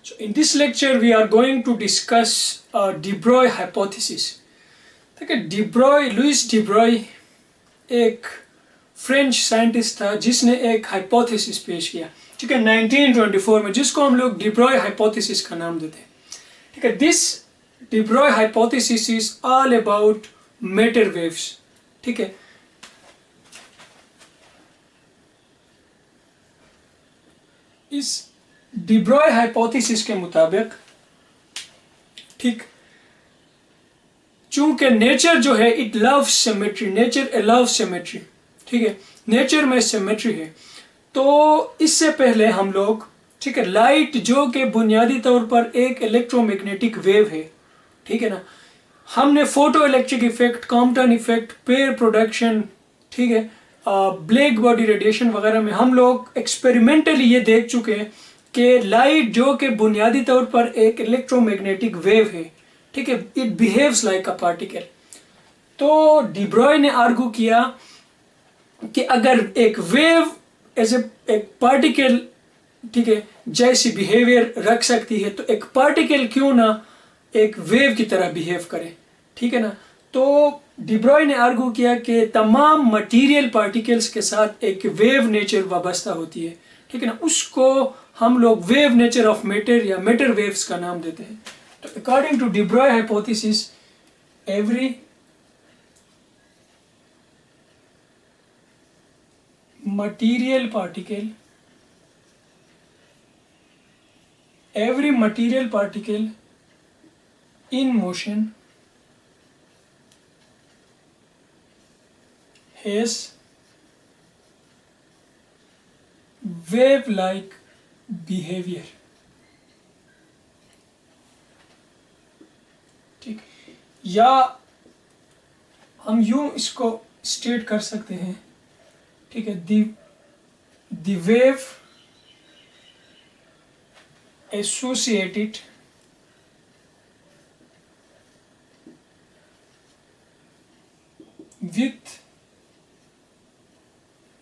So in this lecture we are going to discuss de Broglie hypothesis. देखिए Louis de Broglie एक French scientist था जिसने एक hypothesis पेश किया, ठीक है, 1924 में, जिसको हम लोग de Broglie हाइपोथेसिस का नाम देते हैं, ठीक है। This de Broglie hypothesis is all about matter waves, ठीक है। इस de Broglie हाइपोथेसिस के मुताबिक, ठीक, चूंकि नेचर जो है it loves symmetry, nature allows symmetry, ठीक है, नेचर में सिमेट्री है। तो इससे पहले हम लोग, ठीक है, लाइट जो कि बुनियादी तौर पर एक इलेक्ट्रोमैग्नेटिक वेव है, ठीक है ना, हमने photo electric effect, Compton effect, pair production, ठीक है, ब्लैक बॉडी रेडिएशन वगैरह में हम लोग एक्सपेरिमेंटली ये देख चुके हैं कि लाइट जो कि बुनियादी तौर पर एक इलेक्ट्रोमैग्नेटिक वेव है, ठीक है, it behaves like a particle. तो de Broglie ने आर्गू किया कि अगर एक वेव एज एक पार्टिकल, ठीक है, जैसी बिहेवियर रख सकती है, तो एक पार्टिकल क्यों ना एक वेव की तरह बिहेव करे, ठीक है ना। तो de Broglie ने आर्गू किया कि तमाम मटेरियल पार्टिकल्स के साथ एक वेव नेचर वाबस्ता होती है, ठीक है ना, उसको हम लोग वेव नेचर ऑफ मैटर या मैटर वेव्स का नाम देते हैं। तो according to de Broglie hypothesis, every material particle in motion has wave like behavior, ठीक, या हम यूं इसको स्टेट कर सकते हैं, ठीक है, the wave associated with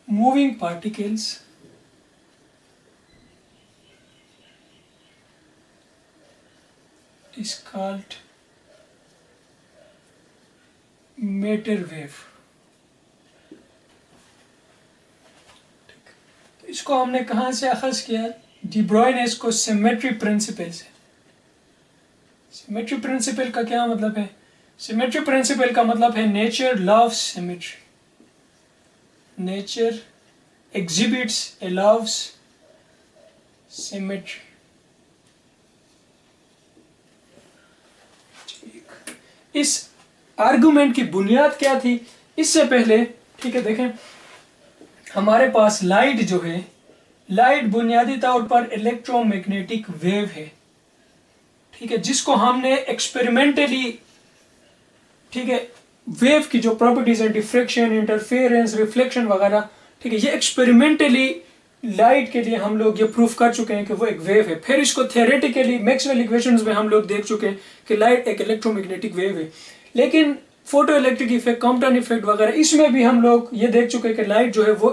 moving particles is called matter wave। इसको हमने कहाँ से अखज़ किया? de Broglie ने इसको सिमेट्री प्रिंसिपल से। सिमेट्री प्रिंसिपल का क्या मतलब है? सिमेट्री प्रिंसिपल का मतलब है nature loves symmetry, nature exhibits allow us symmetry. इस आर्गुमेंट की बुनियाद क्या थी? इससे पहले, ठीक है, देखें, हमारे पास लाइट जो है, लाइट बुनियादी तौर पर इलेक्ट्रोमैग्नेटिक वेव है, ठीक है, जिसको हमने एक्सपेरिमेंटली, ठीक है, वेव की जो प्रॉपर्टीज है, डिफ्रैक्शन, इंटरफेरेंस, रिफ्लेक्शन वगैरह, ठीक है, ये एक्सपेरिमेंटली लाइट के लिए हम लोग ये प्रूफ कर चुके हैं कि वो एक वेव है। फिर इसको थियोरेटिकली मैक्सवेल इक्वेशंस में हम लोग देख चुके हैं कि लाइट एक इलेक्ट्रोमैग्नेटिक वेव है। लेकिन photo electric effect, Compton effect वगैरह, इसमें भी हम लोग ये देख चुके हैं कि लाइट जो है वो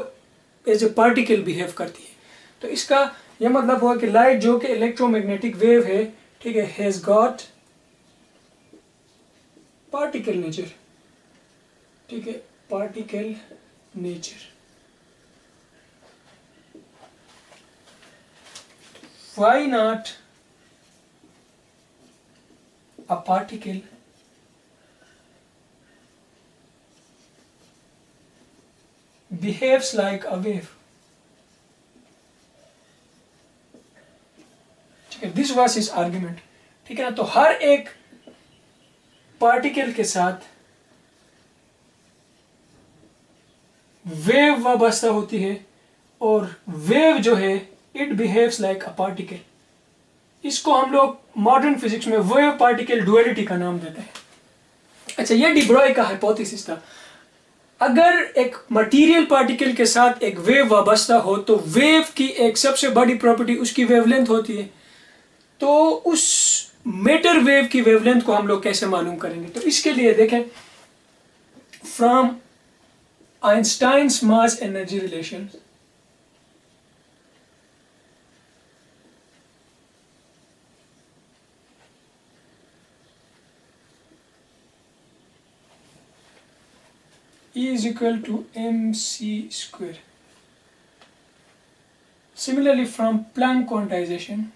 एज ए पार्टिकल बिहेव करती है। तो इसका ये मतलब हुआ कि लाइट जो कि इलेक्ट्रोमैग्नेटिक वेव है, ठीक है, हैज गॉट पार्टिकल नेचर, ठीक है, particle nature. Why not a particle behaves like a wave, ठीक है, दिस वाज हिज आर्ग्यूमेंट, ठीक है ना। तो हर एक पार्टिकल के साथ वेव वाबस्ता होती है और वेव जो है it behaves like a particle. इसको हम लोग मॉडर्न फिजिक्स में वेव पार्टिकल डुअलिटी का नाम देते हैं। अच्छा, ये de Broglie का हाइपोथेसिस था। अगर एक मटेरियल पार्टिकल के साथ एक वेव वाबस्ता हो तो वेव की एक सबसे बड़ी प्रॉपर्टी उसकी वेवलेंथ होती है। तो उस मैटर वेव की वेवलेंथ को हम लोग कैसे मालूम करेंगे? तो इसके लिए देखें, from Einstein's mass energy relation, E is equal to mc square. Similarly, from Planck quantization,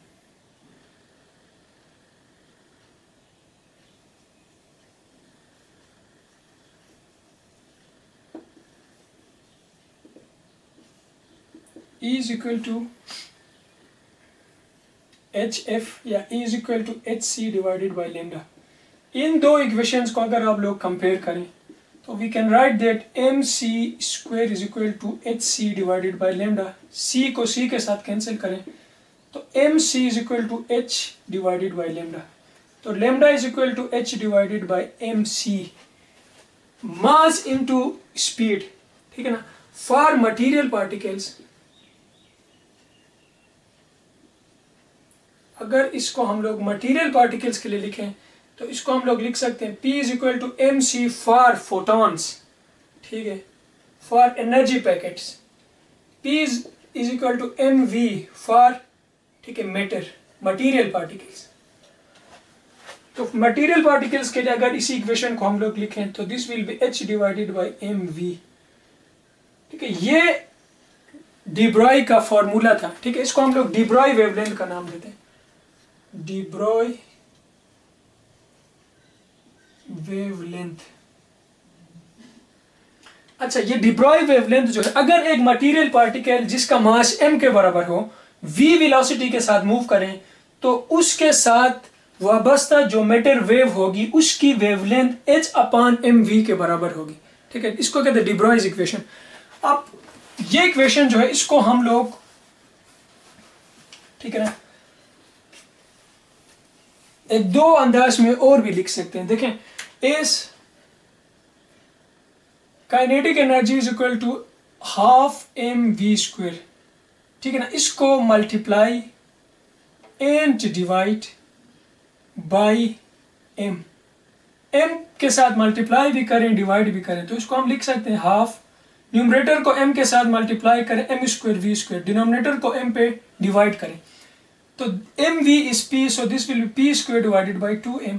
E is equal to hf या E is equal to hc divided by lambda. इन दो इक्वेशंस को अगर आप लोग कंपेयर करें तो we can write that mc square is equal to hc divided by lambda. c को c के साथ कैंसिल करें तो mc is equal to h divided by lambda. तो lambda is equal to h divided by mc. Mass into speed, ठीक है ना. For material particles अगर इसको हम लोग मटेरियल पार्टिकल्स के लिए लिखें तो इसको हम लोग लिख सकते हैं P is equal to mc for photons, ठीक है, for energy packets. P is equal to mv for, ठीक है, मैटर, मटेरियल पार्टिकल्स. तो मटेरियल पार्टिकल्स के लिए अगर इसी इक्वेशन को हम लोग लिखें तो this will B h divided by mv. ठीक है, ये डी ब्रॉय का फॉर्मूला था. ठीक है, इसको हम लोग डी ब्रॉय वेवलेंथ का नाम देते हैं. D Broglie wavelength. अच्छा, ये डी ब्रॉय वेवलेंथ जो है, अगर एक मटेरियल पार्टिकल जिसका मास m के बराबर हो v वेलोसिटी के साथ मूव करें तो उसके साथ वाबस्ता जो मैटर वेव होगी उसकी वेवलेंथ h अपॉन mv के बराबर होगी. ठीक है, इसको कहते हैं डी ब्रॉयज इक्वेशन. अब ये इक्वेशन जो है इसको हम लोग, ठीक है ना, एक दो अंदाज में और भी लिख सकते हैं. देखें, इस kinetic energy is equal to half mv square. ठीक है ना, इसको multiply and divide by m. m के साथ मल्टीप्लाई भी करें डिवाइड भी करें तो इसको हम लिख सकते हैं हाफ. न्यूमरेटर को m के साथ मल्टीप्लाई करें m square v square, denominator को m पे डिवाइड करें तो mv is p, so this will B p square divided by 2m.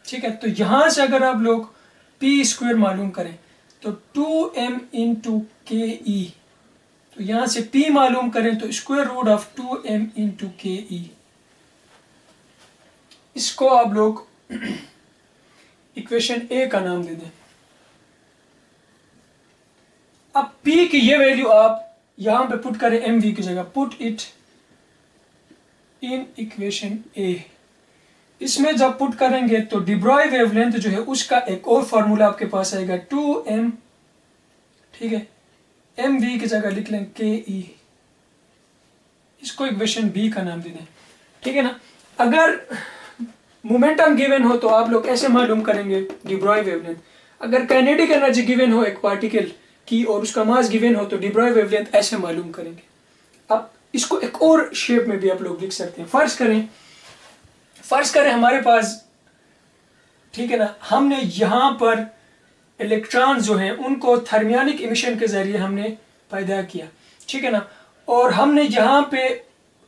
ठीक है, तो यहां से अगर आप लोग p स्क्वायर मालूम करें तो 2m इंटू के ई, तो यहां से p मालूम करें तो square root of 2m into के ई. इसको आप लोग इक्वेशन ए का नाम दे दें. अब p की ये वैल्यू आप यहां पे पुट करें mv की जगह, पुट इट इन इक्वेशन ए. इसमें जब पुट करेंगे तो डी ब्रॉय वेवलेंथ जो है उसका एक और फॉर्मूला आपके पास आएगा 2m. ठीक है, mv की जगह लिख लें के ई. इसको इक्वेशन बी का नाम दे दें. ठीक है ना. अगर मोमेंटम गिवन हो तो आप लोग ऐसे मालूम करेंगे डी ब्रॉय वेवलेंथ. अगर काइनेटिक एनर्जी गिवन हो एक पार्टिकल की और उसका मास गिवन हो तो डी ब्रॉय वेवलेंथ ऐसे मालूम करेंगे. अब इसको एक और शेप में भी आप लोग लिख सकते हैं. फर्ज करें हमारे पास, ठीक है ना, हमने यहाँ पर इलेक्ट्रॉन जो हैं उनको थर्मियोनिक इमिशन के जरिए हमने पैदा किया. ठीक है ना, और हमने यहाँ पे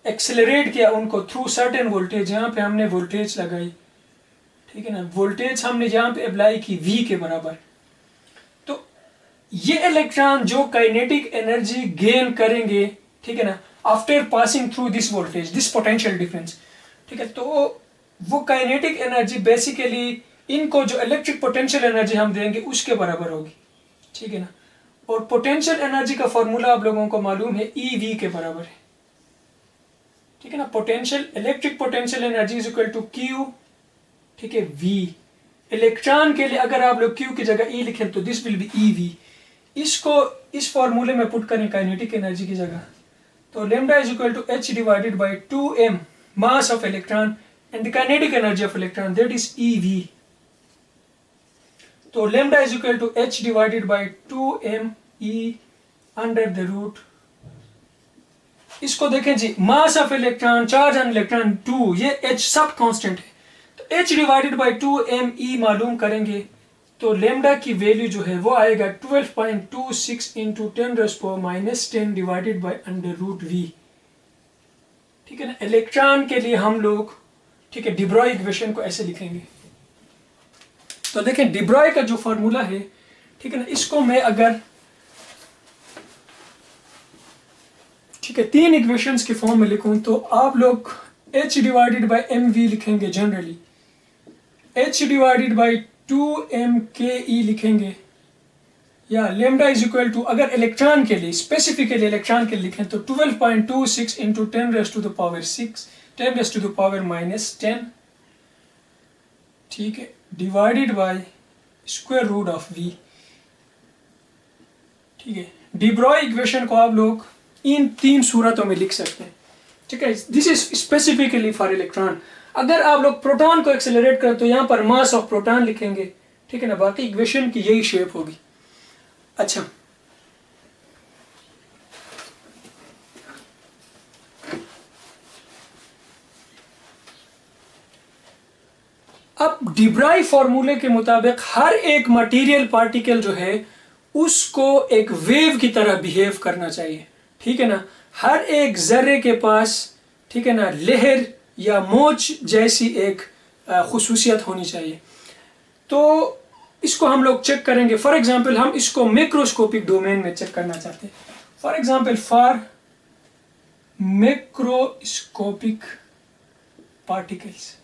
एक्सेलरेट किया उनको थ्रू सर्टेन वोल्टेज. यहाँ पे हमने वोल्टेज लगाई, ठीक है ना, वोल्टेज हमने यहाँ पे अप्लाई की v के बराबर. तो ये इलेक्ट्रॉन जो काइनेटिक एनर्जी गेन करेंगे, ठीक है ना, after passing through this voltage, this potential difference. ठीक है, तो वो काइनेटिक एनर्जी बेसिकली इनको जो इलेक्ट्रिक पोटेंशियल एनर्जी हम देंगे उसके बराबर होगी. ठीक है ना, और पोटेंशियल एनर्जी का फॉर्मूला आप लोगों को मालूम है EV के बराबर है. ठीक है ना, potential, electric potential energy is equal to Q, ठीक है, V. इलेक्ट्रॉन के लिए अगर आप लोग Q की जगह E लिखें तो दिस विल बी EV. इसको इस फॉर्मूले में पुट करें काइनेटिक एनर्जी की जगह तो lambda is equal to h divided by 2m mass of electron and the kinetic energy of electron that is EV. तो lambda is equal to h divided by 2m E under the root. इसको देखें जी, mass of electron, charge on electron 2, ये h सब constant है तो h divided by 2m E मालूम करेंगे तो लैम्डा की वैल्यू जो है वो आएगा 12.26 into 10⁻⁻10 divided by under root v. ठीक है ना, इलेक्ट्रॉन के लिए हम लोग, ठीक है, डी ब्रॉय इक्वेशन को ऐसे लिखेंगे. तो देखें डी ब्रॉय का जो फॉर्मूला है, ठीक है ना। इसको मैं अगर ठीक है 3 इक्वेशंस के फॉर्म में लिखूं तो आप लोग h डिवाइडेड बाई mv लिखेंगे जनरली, h डिवाइडेड बाई 2mke लिखेंगे, या लेमडा इज इक्वल टू अगर इलेक्ट्रॉन के लिए स्पेसिफिकली इलेक्ट्रॉन के लिए लिखें तो 12.26 into 10 raise to the power 6 10 raise to the power -10, ठीक है, divided by square root of v, ठीक है। डी ब्रॉय इक्वेशन को आप लोग इन 3 सूरतों में लिख सकते हैं, ठीक है। This is specifically for electron. अगर आप लोग प्रोटॉन को एक्सेलरेट करें तो यहाँ पर मास ऑफ प्रोटॉन लिखेंगे, ठीक है ना। बाकी इक्वेशन की यही शेप होगी। अच्छा, अब डी ब्राई फॉर्मूले के मुताबिक हर एक मटेरियल पार्टिकल जो है उसको एक वेव की तरह बिहेव करना चाहिए, ठीक है ना। हर एक जर्रे के पास, ठीक है ना, लहर या मौज जैसी एक खुसूसियत होनी चाहिए। तो इसको हम लोग चेक करेंगे। फॉर एग्जांपल हम इसको मैक्रोस्कोपिक डोमेन में चेक करना चाहते हैं। For example for macroscopic particles,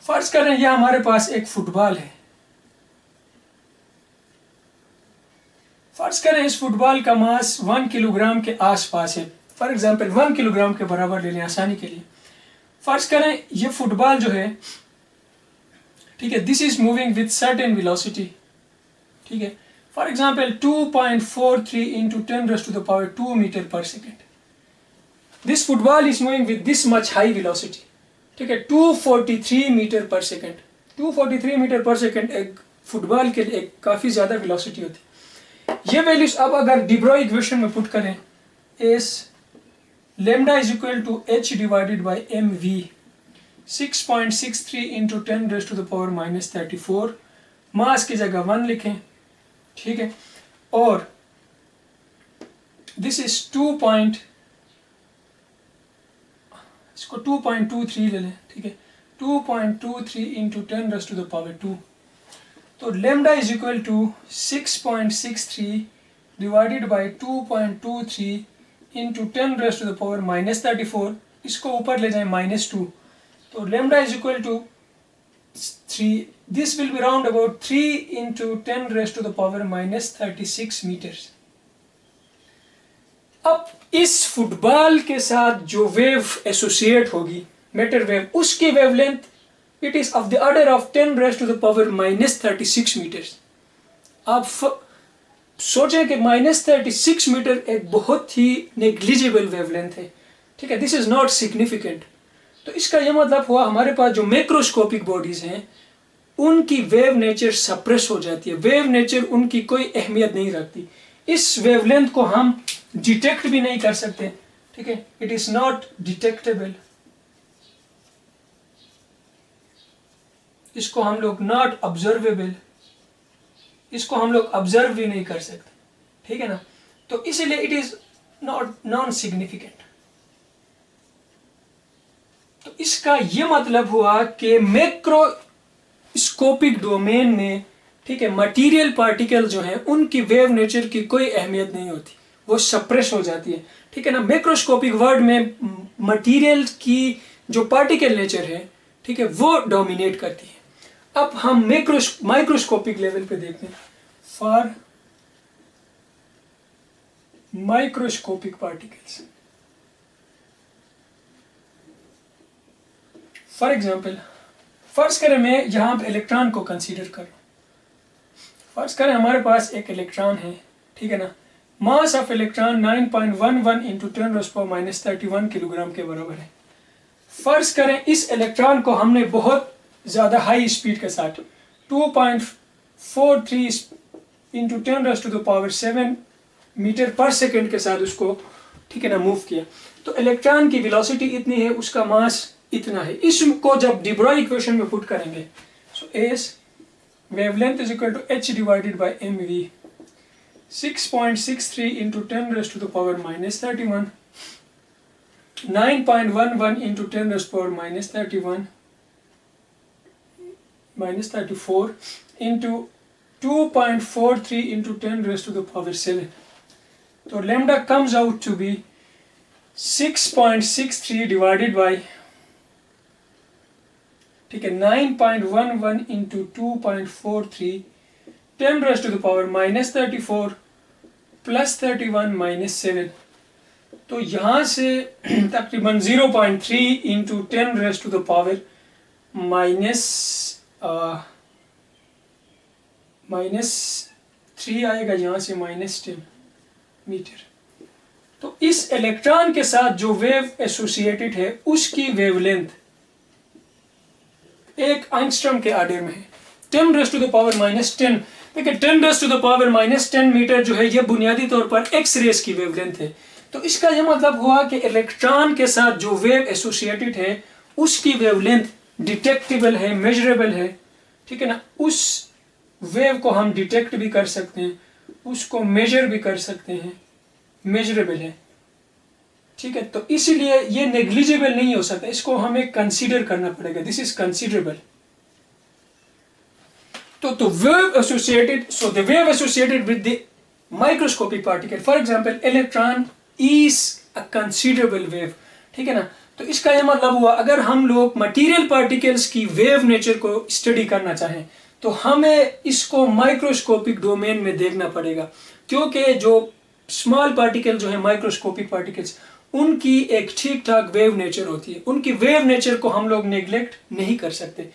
फर्ज करें यह हमारे पास एक फुटबॉल है। फर्ज करें इस फुटबॉल का मास 1 किलोग्राम के आसपास है। फॉर एग्जांपल 1 किलोग्राम के बराबर ले लें आसानी के लिए। फर्ज करें ये फुटबॉल जो है, ठीक है, this is moving with certain velocity, ठीक है। For example 2.43 into 10 raise to the power 2 metre पर second. This football is moving with this much high velocity, ठीक है, 243 मीटर पर सेकेंड। 243 मीटर पर सेकेंड एक फुटबॉल के लिए एक काफ़ी ज़्यादा वेलोसिटी होती है। ये वैल्यूज अब अगर डी ब्रॉय इक्वेशन में पुट करें, इस lambda is equal to h divided by mv, 6.63 into 10 raise to the power -34, mass की जगह 1 लिखें, ठीक है। और दिस इज 2.23 ले लें, ठीक है, 2.23 into 10 raise to the power 2। तो lambda is equal to 6.63 divided by 2.23 into 10 raise to the power -34। इसको ऊपर ले जाएं -2, तो lambda is equal to 3। This will be round about 3 into 10 raise to the power -36 metres. अब इस football के साथ जो वेव एसोसिएट होगी, मैटर वेव, उसकी wavelength it is of the order of 10 raise to the power -36 metres. आप सोचें कि -36 मीटर एक बहुत ही नेग्लिजिबल वेवलेंथ है, ठीक है, दिस इज नॉट सिग्निफिकेंट। तो इसका यह मतलब हुआ हमारे पास जो मैक्रोस्कोपिक बॉडीज हैं उनकी वेव नेचर सप्रेस हो जाती है, वेव नेचर उनकी कोई अहमियत नहीं रखती। इस वेवलेंथ को हम डिटेक्ट भी नहीं कर सकते, ठीक है, इट इज नॉट डिटेक्टेबल। इसको हम लोग नॉट ऑब्जर्वेबल, इसको हम लोग ऑब्जर्व भी नहीं कर सकते, ठीक है ना। तो इसीलिए it is not non significant. तो इसका यह मतलब हुआ कि मैक्रोस्कोपिक डोमेन में, ठीक है, मटेरियल पार्टिकल जो है उनकी वेव नेचर की कोई अहमियत नहीं होती, वो सप्रेस हो जाती है, ठीक है ना। मैक्रोस्कोपिक वर्ड में मटेरियल की जो पार्टिकल नेचर है, ठीक है, वो डोमिनेट करती है। अब हम माइक्रोस्कोपिक लेवल पे देखते हैं। For microscopic particles, for example फर्ज करें मैं यहाँ पे इलेक्ट्रॉन को कंसीडर करूँ। फर्ज करें हमारे पास एक इलेक्ट्रॉन है, ठीक है ना। Mass of electron 9.11 into 10 raise to power -31 kilogram के बराबर है। फर्ज करें इस इलेक्ट्रॉन को हमने बहुत ज़्यादा हाई स्पीड के साथ 2.43 into 10 raise to the power 7 metre पर सेकेंड के साथ उसको, ठीक है ना, मूव किया। तो इलेक्ट्रॉन की वेलोसिटी इतनी है, उसका मास इतना है। इसको जब डी ब्रॉय इक्वेशन में पुट करेंगे, so as wavelength is equal to h divided by mv, 6.63 into 10 raise to the power -31, 9.11 into 10 raise to power -34 into 2.43 into 10 raised to the power 7. तो lambda comes out to be 6.63 divided by, ठीक है, 9.11 into 2.43 10 raised to the power minus 34 plus 31 minus 7. तो यहाँ से तकरीबन 0.3 into 10 raised to the power minus 3 आएगा, यहाँ से -10 मीटर। तो इस इलेक्ट्रॉन के साथ जो वेव एसोसिएटेड है उसकी वेवलेंथ एक एंगस्ट्रॉम के आर्डर में है। 10 रेज़ टू द पावर -10, देखिए 10 raise to the power -10 metre जो है ये बुनियादी तौर पर एक्स रेज की वेवलेंथ है। तो इसका यह मतलब हुआ कि इलेक्ट्रॉन के साथ जो वेव एसोसिएटेड है उसकी वेवलेंथ डिटेक्टेबल है, मेजरेबल है, ठीक है ना। उस वेव को हम डिटेक्ट भी कर सकते हैं, उसको मेजर भी कर सकते हैं, मेजरेबल है, ठीक है। तो इसीलिए ये नेग्लिजिबल नहीं हो सकता, इसको हमें कंसीडर करना पड़ेगा, दिस इज कंसीडरेबल। तो wave associated, so the wave associated with the microscopic particle, for example electron is a considerable wave, ठीक है ना। तो इसका यह मतलब हुआ अगर हम लोग मटेरियल पार्टिकल्स की वेव नेचर को स्टडी करना चाहें तो हमें इसको माइक्रोस्कोपिक डोमेन में देखना पड़ेगा, क्योंकि जो स्मॉल पार्टिकल जो है माइक्रोस्कोपिक पार्टिकल्स उनकी एक ठीक ठाक वेव नेचर होती है, उनकी वेव नेचर को हम लोग नेग्लेक्ट नहीं कर सकते।